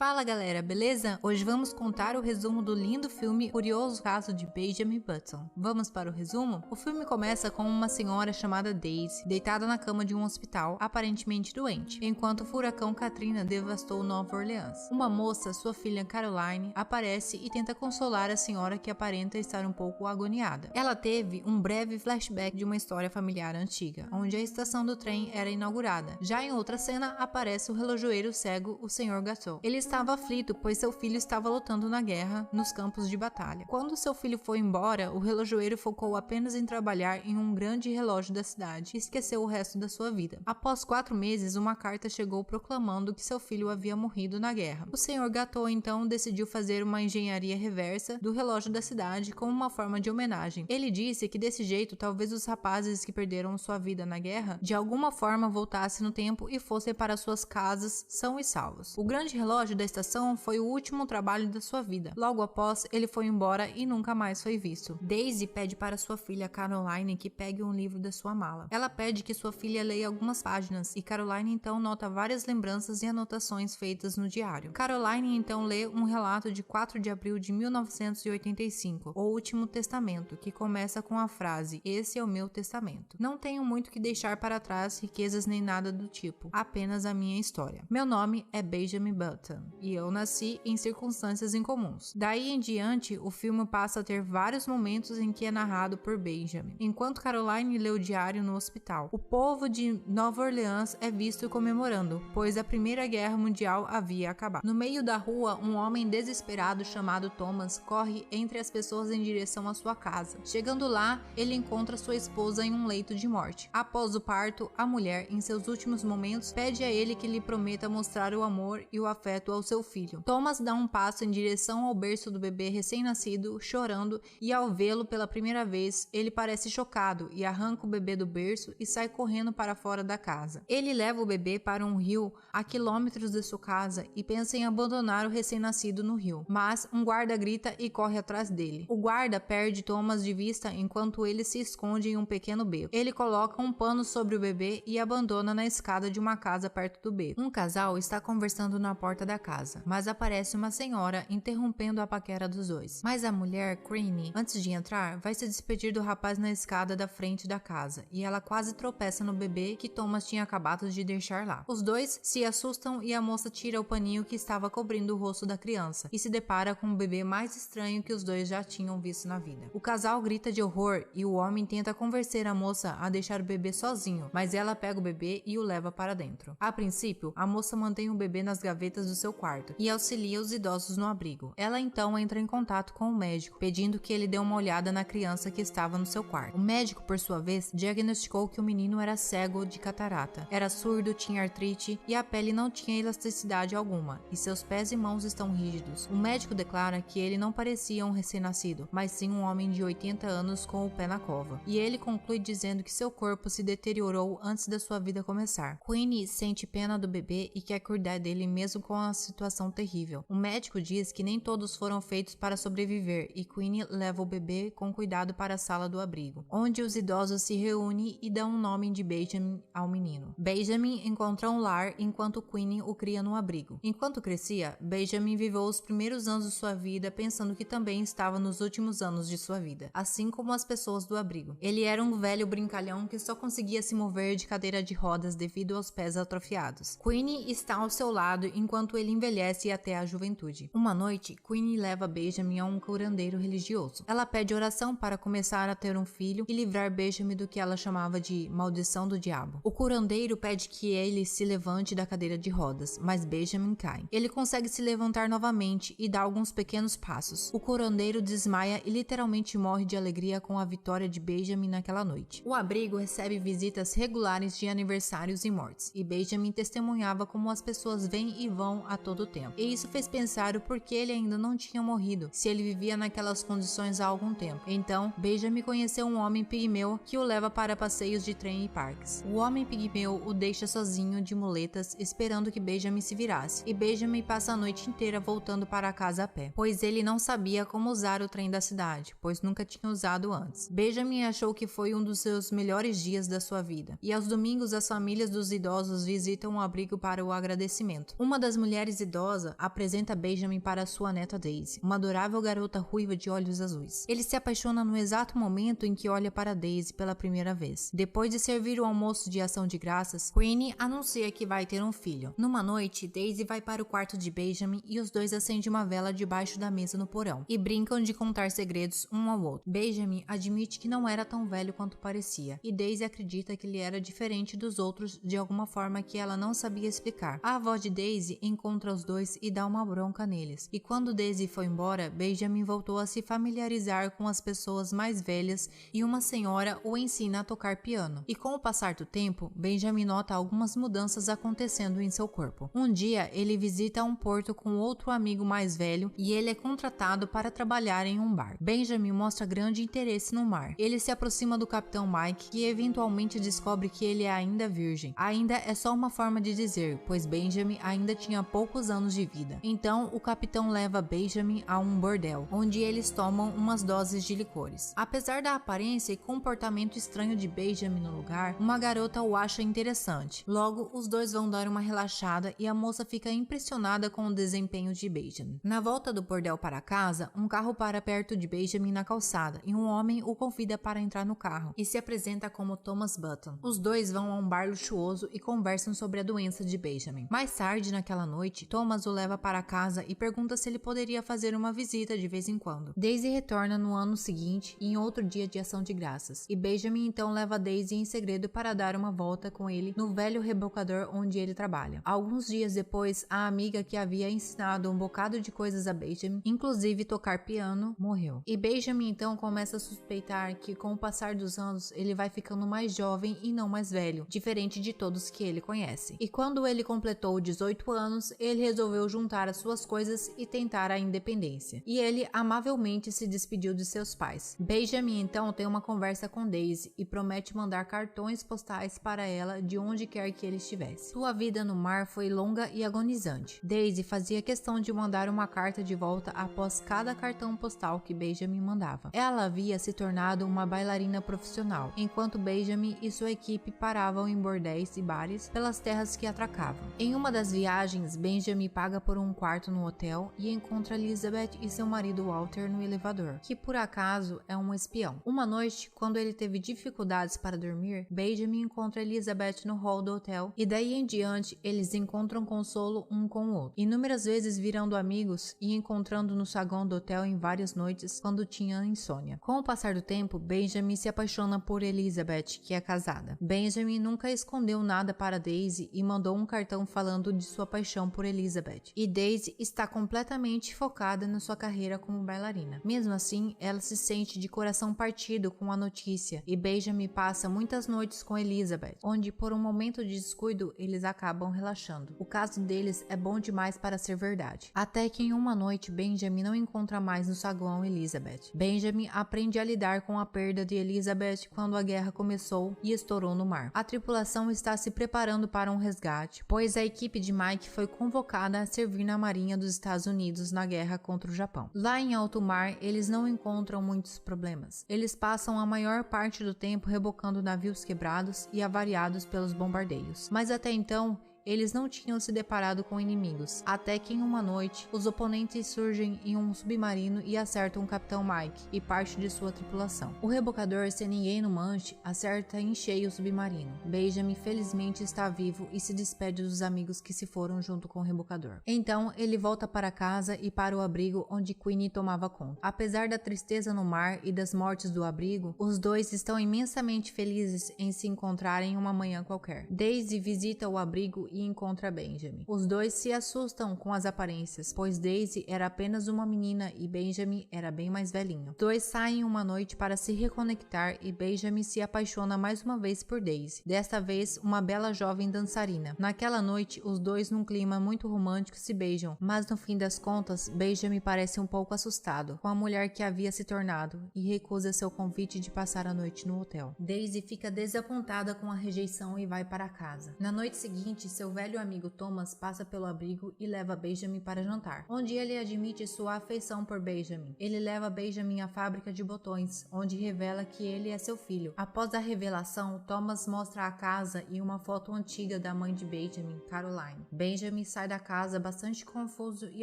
Fala galera, beleza? Hoje vamos contar o resumo do lindo filme Curioso Caso de Benjamin Button. Vamos para o resumo? O filme começa com uma senhora chamada Daisy, deitada na cama de um hospital, aparentemente doente, enquanto o furacão Katrina devastou Nova Orleans. Uma moça, sua filha Caroline, aparece e tenta consolar a senhora que aparenta estar um pouco agoniada. Ela teve um breve flashback de uma história familiar antiga, onde a estação do trem era inaugurada. Já em outra cena, aparece o relojoeiro cego, o Sr. Gateau. Ele estava aflito, pois seu filho estava lutando na guerra, nos campos de batalha. Quando seu filho foi embora, o relojoeiro focou apenas em trabalhar em um grande relógio da cidade e esqueceu o resto da sua vida. Após 4 meses, uma carta chegou proclamando que seu filho havia morrido na guerra. O Sr. Gateau então decidiu fazer uma engenharia reversa do relógio da cidade como uma forma de homenagem. Ele disse que desse jeito, talvez os rapazes que perderam sua vida na guerra, de alguma forma voltassem no tempo e fossem para suas casas são e salvos. O grande relógio da estação foi o último trabalho da sua vida. Logo após, ele foi embora e nunca mais foi visto. Daisy pede para sua filha Caroline que pegue um livro da sua mala. Ela pede que sua filha leia algumas páginas e Caroline então nota várias lembranças e anotações feitas no diário. Caroline então lê um relato de 4 de abril de 1985, O Último Testamento, que começa com a frase: "Esse é o meu testamento. Não tenho muito que deixar para trás, riquezas nem nada do tipo, apenas a minha história. Meu nome é Benjamin Button. E eu nasci em circunstâncias incomuns." Daí em diante, o filme passa a ter vários momentos em que é narrado por Benjamin, enquanto Caroline lê o diário no hospital. O povo de Nova Orleans é visto comemorando, pois a Primeira Guerra Mundial havia acabado. No meio da rua, um homem desesperado chamado Thomas corre entre as pessoas em direção à sua casa. Chegando lá, ele encontra sua esposa em um leito de morte. Após o parto, a mulher, em seus últimos momentos, pede a ele que lhe prometa mostrar o amor e o afeto ao seu filho. Thomas dá um passo em direção ao berço do bebê recém-nascido, chorando, e ao vê-lo pela primeira vez, ele parece chocado e arranca o bebê do berço e sai correndo para fora da casa. Ele leva o bebê para um rio a quilômetros de sua casa e pensa em abandonar o recém-nascido no rio, mas um guarda grita e corre atrás dele. O guarda perde Thomas de vista enquanto ele se esconde em um pequeno beco. Ele coloca um pano sobre o bebê e abandona na escada de uma casa perto do beco. Um casal está conversando na porta da casa, mas aparece uma senhora interrompendo a paquera dos dois. Mas a mulher, Queenie, antes de entrar, vai se despedir do rapaz na escada da frente da casa, e ela quase tropeça no bebê que Thomas tinha acabado de deixar lá. Os dois se assustam e a moça tira o paninho que estava cobrindo o rosto da criança e se depara com o bebê mais estranho que os dois já tinham visto na vida. O casal grita de horror e o homem tenta convencer a moça a deixar o bebê sozinho, mas ela pega o bebê e o leva para dentro. A princípio, a moça mantém o bebê nas gavetas do seu quarto e auxilia os idosos no abrigo. Ela então entra em contato com o médico, pedindo que ele dê uma olhada na criança que estava no seu quarto. O médico, por sua vez, diagnosticou que o menino era cego de catarata, era surdo, tinha artrite e a pele não tinha elasticidade alguma, e seus pés e mãos estão rígidos. O médico declara que ele não parecia um recém-nascido, mas sim um homem de 80 anos com o pé na cova, e ele conclui dizendo que seu corpo se deteriorou antes da sua vida começar. Queenie sente pena do bebê e quer cuidar dele mesmo com a situação terrível. O médico diz que nem todos foram feitos para sobreviver e Queenie leva o bebê com cuidado para a sala do abrigo, onde os idosos se reúnem e dão o nome de Benjamin ao menino. Benjamin encontra um lar enquanto Queenie o cria no abrigo. Enquanto crescia, Benjamin viveu os primeiros anos de sua vida pensando que também estava nos últimos anos de sua vida, assim como as pessoas do abrigo. Ele era um velho brincalhão que só conseguia se mover de cadeira de rodas devido aos pés atrofiados. Queenie está ao seu lado enquanto ele envelhece até a juventude. Uma noite, Queenie leva Benjamin a um curandeiro religioso. Ela pede oração para começar a ter um filho e livrar Benjamin do que ela chamava de maldição do diabo. O curandeiro pede que ele se levante da cadeira de rodas, mas Benjamin cai. Ele consegue se levantar novamente e dá alguns pequenos passos. O curandeiro desmaia e literalmente morre de alegria com a vitória de Benjamin naquela noite. O abrigo recebe visitas regulares de aniversários e mortes, e Benjamin testemunhava como as pessoas vêm e vão a todo tempo. E isso fez pensar o porquê ele ainda não tinha morrido, se ele vivia naquelas condições há algum tempo. Então, Benjamin conheceu um homem pigmeu que o leva para passeios de trem e parques. O homem pigmeu o deixa sozinho de muletas, esperando que Benjamin se virasse, e Benjamin passa a noite inteira voltando para casa a pé, pois ele não sabia como usar o trem da cidade, pois nunca tinha usado antes. Benjamin achou que foi um dos seus melhores dias da sua vida, e aos domingos as famílias dos idosos visitam o abrigo para o agradecimento. Uma das mulheres Clarice idosa apresenta Benjamin para sua neta Daisy, uma adorável garota ruiva de olhos azuis. Ele se apaixona no exato momento em que olha para Daisy pela primeira vez. Depois de servir o almoço de ação de graças, Queenie anuncia que vai ter um filho. Numa noite, Daisy vai para o quarto de Benjamin e os dois acendem uma vela debaixo da mesa no porão e brincam de contar segredos um ao outro. Benjamin admite que não era tão velho quanto parecia, e Daisy acredita que ele era diferente dos outros de alguma forma que ela não sabia explicar. A avó de Daisy encontra os dois e dá uma bronca neles, e quando Daisy foi embora, Benjamin voltou a se familiarizar com as pessoas mais velhas e uma senhora o ensina a tocar piano. E com o passar do tempo, Benjamin nota algumas mudanças acontecendo em seu corpo. Um dia, ele visita um porto com outro amigo mais velho e ele é contratado para trabalhar em um bar. Benjamin mostra grande interesse no mar. Ele se aproxima do Capitão Mike, que eventualmente descobre que ele é ainda virgem. Ainda é só uma forma de dizer, pois Benjamin ainda tinha poucos anos de vida. Então, o capitão leva Benjamin a um bordel, onde eles tomam umas doses de licores. Apesar da aparência e comportamento estranho de Benjamin no lugar, uma garota o acha interessante. Logo, os dois vão dar uma relaxada e a moça fica impressionada com o desempenho de Benjamin. Na volta do bordel para casa, um carro para perto de Benjamin na calçada e um homem o convida para entrar no carro e se apresenta como Thomas Button. Os dois vão a um bar luxuoso e conversam sobre a doença de Benjamin. Mais tarde naquela noite, Thomas o leva para casa e pergunta se ele poderia fazer uma visita de vez em quando. Daisy retorna no ano seguinte e em outro dia de ação de graças, e Benjamin então leva Daisy em segredo para dar uma volta com ele no velho rebocador onde ele trabalha. Alguns dias depois, a amiga que havia ensinado um bocado de coisas a Benjamin, inclusive tocar piano, morreu. E Benjamin então começa a suspeitar que com o passar dos anos ele vai ficando mais jovem e não mais velho, diferente de todos que ele conhece. E quando ele completou 18 anos, ele resolveu juntar as suas coisas e tentar a independência. E ele amavelmente se despediu de seus pais. Benjamin então tem uma conversa com Daisy e promete mandar cartões postais para ela de onde quer que ele estivesse. Sua vida no mar foi longa e agonizante. Daisy fazia questão de mandar uma carta de volta após cada cartão postal que Benjamin mandava. Ela havia se tornado uma bailarina profissional, enquanto Benjamin e sua equipe paravam em bordéis e bares pelas terras que atracavam. Em uma das viagens, Benjamin paga por um quarto no hotel e encontra Elizabeth e seu marido Walter no elevador, que por acaso é um espião. Uma noite, quando ele teve dificuldades para dormir, Benjamin encontra Elizabeth no hall do hotel e daí em diante eles encontram consolo um com o outro, inúmeras vezes virando amigos e encontrando no saguão do hotel em várias noites quando tinha insônia. Com o passar do tempo, Benjamin se apaixona por Elizabeth, que é casada. Benjamin nunca escondeu nada para Daisy e mandou um cartão falando de sua paixão por Elizabeth. E Daisy está completamente focada na sua carreira como bailarina. Mesmo assim, ela se sente de coração partido com a notícia e Benjamin passa muitas noites com Elizabeth, onde por um momento de descuido eles acabam relaxando. O caso deles é bom demais para ser verdade. Até que em uma noite Benjamin não encontra mais no saguão Elizabeth. Benjamin aprende a lidar com a perda de Elizabeth quando a guerra começou e estourou no mar. A tripulação está se preparando para um resgate, pois a equipe de Mike foi convocada a servir na Marinha dos Estados Unidos na guerra contra o Japão. Lá em alto mar, eles não encontram muitos problemas. Eles passam a maior parte do tempo rebocando navios quebrados e avariados pelos bombardeios. Mas até então, eles não tinham se deparado com inimigos, até que em uma noite, os oponentes surgem em um submarino e acertam o Capitão Mike e parte de sua tripulação. O rebocador, sem ninguém no manche, acerta em cheio o submarino. Benjamin felizmente está vivo e se despede dos amigos que se foram junto com o rebocador. Então, ele volta para casa e para o abrigo onde Queenie tomava conta. Apesar da tristeza no mar e das mortes do abrigo, os dois estão imensamente felizes em se encontrarem uma manhã qualquer. Daisy visita o abrigo e encontra Benjamin. Os dois se assustam com as aparências, pois Daisy era apenas uma menina e Benjamin era bem mais velhinho. Os dois saem uma noite para se reconectar e Benjamin se apaixona mais uma vez por Daisy, desta vez uma bela jovem dançarina. Naquela noite, os dois num clima muito romântico se beijam, mas no fim das contas, Benjamin parece um pouco assustado com a mulher que havia se tornado e recusa seu convite de passar a noite no hotel. Daisy fica desapontada com a rejeição e vai para casa. Na noite seguinte, seu velho amigo Thomas passa pelo abrigo e leva Benjamin para jantar, onde ele admite sua afeição por Benjamin. Ele leva Benjamin à fábrica de botões, onde revela que ele é seu filho. Após a revelação, Thomas mostra a casa e uma foto antiga da mãe de Benjamin, Caroline. Benjamin sai da casa bastante confuso e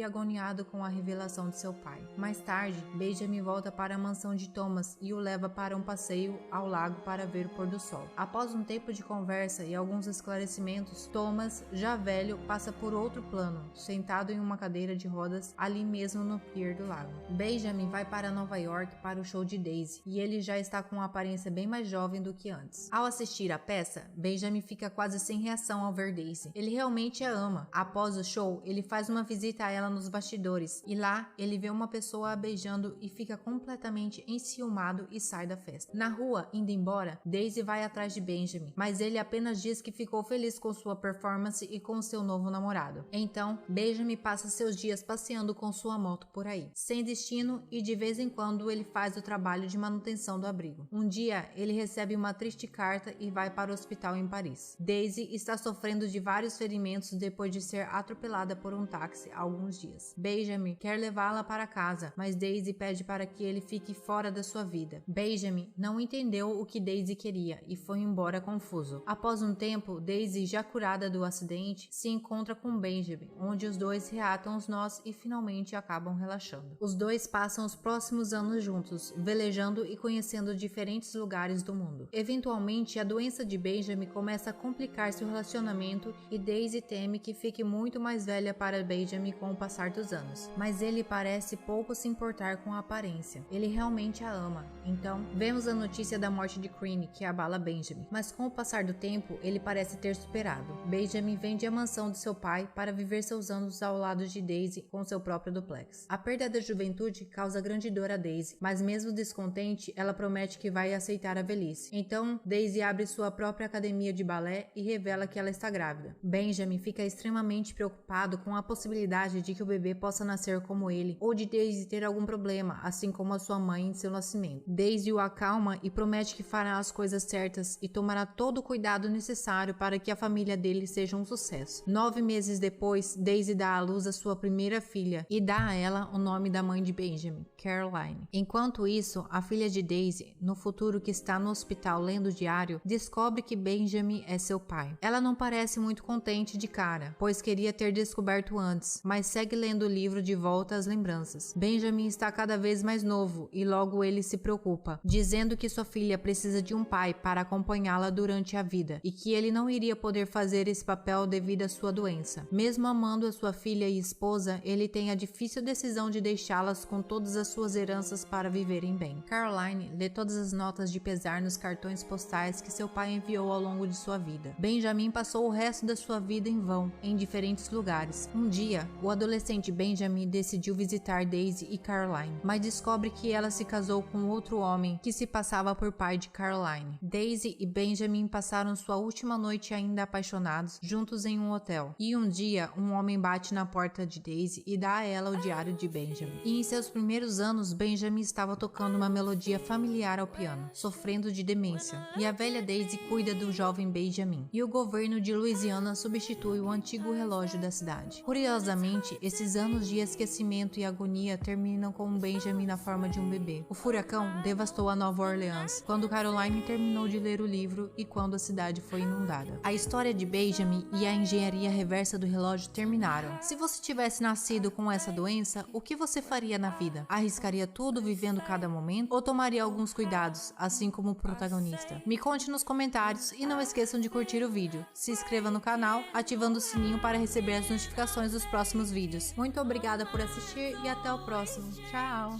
agoniado com a revelação de seu pai. Mais tarde, Benjamin volta para a mansão de Thomas e o leva para um passeio ao lago para ver o pôr do sol. Após um tempo de conversa e alguns esclarecimentos, Thomas, já velho, passa por outro plano, sentado em uma cadeira de rodas ali mesmo no pier do lago. Benjamin vai para Nova York para o show de Daisy e ele já está com uma aparência bem mais jovem do que antes. Ao assistir a peça, Benjamin fica quase sem reação ao ver Daisy. Ele realmente a ama. Após o show, ele faz uma visita a ela nos bastidores e lá ele vê uma pessoa a beijando e fica completamente enciumado e sai da festa. Na rua, indo embora, Daisy vai atrás de Benjamin, mas ele apenas diz que ficou feliz com sua performance e com seu novo namorado. Então, Benjamin passa seus dias passeando com sua moto por aí, sem destino, e de vez em quando ele faz o trabalho de manutenção do abrigo. Um dia, ele recebe uma triste carta e vai para o hospital em Paris. Daisy está sofrendo de vários ferimentos depois de ser atropelada por um táxi há alguns dias. Benjamin quer levá-la para casa, mas Daisy pede para que ele fique fora da sua vida. Benjamin não entendeu o que Daisy queria e foi embora confuso. Após um tempo, Daisy, já curada do acidente, se encontra com Benjamin, onde os dois reatam os nós e finalmente acabam relaxando. Os dois passam os próximos anos juntos, velejando e conhecendo diferentes lugares do mundo. Eventualmente, a doença de Benjamin começa a complicar seu relacionamento e Daisy teme que fique muito mais velha para Benjamin com o passar dos anos. Mas ele parece pouco se importar com a aparência. Ele realmente a ama. Então, vemos a notícia da morte de Crean, que abala Benjamin. Mas com o passar do tempo, ele parece ter superado. Benjamin vende a mansão de seu pai para viver seus anos ao lado de Daisy com seu próprio duplex. A perda da juventude causa grande dor a Daisy, mas mesmo descontente, ela promete que vai aceitar a velhice. Então, Daisy abre sua própria academia de balé e revela que ela está grávida. Benjamin fica extremamente preocupado com a possibilidade de que o bebê possa nascer como ele, ou de Daisy ter algum problema, assim como a sua mãe em seu nascimento. Daisy o acalma e promete que fará as coisas certas e tomará todo o cuidado necessário para que a família dele seja um sucesso. 9 meses depois, Daisy dá à luz a sua primeira filha e dá a ela o nome da mãe de Benjamin, Caroline. Enquanto isso, a filha de Daisy, no futuro que está no hospital lendo o diário, descobre que Benjamin é seu pai. Ela não parece muito contente de cara, pois queria ter descoberto antes, mas segue lendo o livro de volta às lembranças. Benjamin está cada vez mais novo e logo ele se preocupa, dizendo que sua filha precisa de um pai para acompanhá-la durante a vida e que ele não iria poder fazer esse papel devido à sua doença. Mesmo amando a sua filha e esposa, ele tem a difícil decisão de deixá-las com todas as suas heranças para viverem bem. Caroline lê todas as notas de pesar nos cartões postais que seu pai enviou ao longo de sua vida. Benjamin passou o resto da sua vida em vão, em diferentes lugares. Um dia, o adolescente Benjamin decidiu visitar Daisy e Caroline, mas descobre que ela se casou com outro homem que se passava por pai de Caroline. Daisy e Benjamin passaram sua última noite ainda apaixonados, juntos em um hotel. E um dia, um homem bate na porta de Daisy e dá a ela o diário de Benjamin. E em seus primeiros anos, Benjamin estava tocando uma melodia familiar ao piano, sofrendo de demência. E a velha Daisy cuida do jovem Benjamin. E o governo de Louisiana substitui o antigo relógio da cidade. Curiosamente, esses anos de esquecimento e agonia terminam com Benjamin na forma de um bebê. O furacão devastou a Nova Orleans quando Caroline terminou de ler o livro e quando a cidade foi inundada. A história de Benjamin e a engenharia reversa do relógio terminaram. Se você tivesse nascido com essa doença, o que você faria na vida? Arriscaria tudo vivendo cada momento ou tomaria alguns cuidados, assim como o protagonista? Me conte nos comentários e não esqueçam de curtir o vídeo. Se inscreva no canal, ativando o sininho para receber as notificações dos próximos vídeos. Muito obrigada por assistir e até o próximo. Tchau!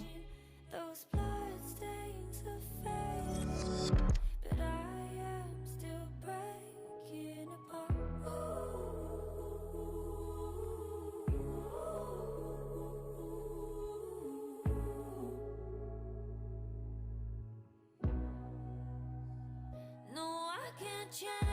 Change.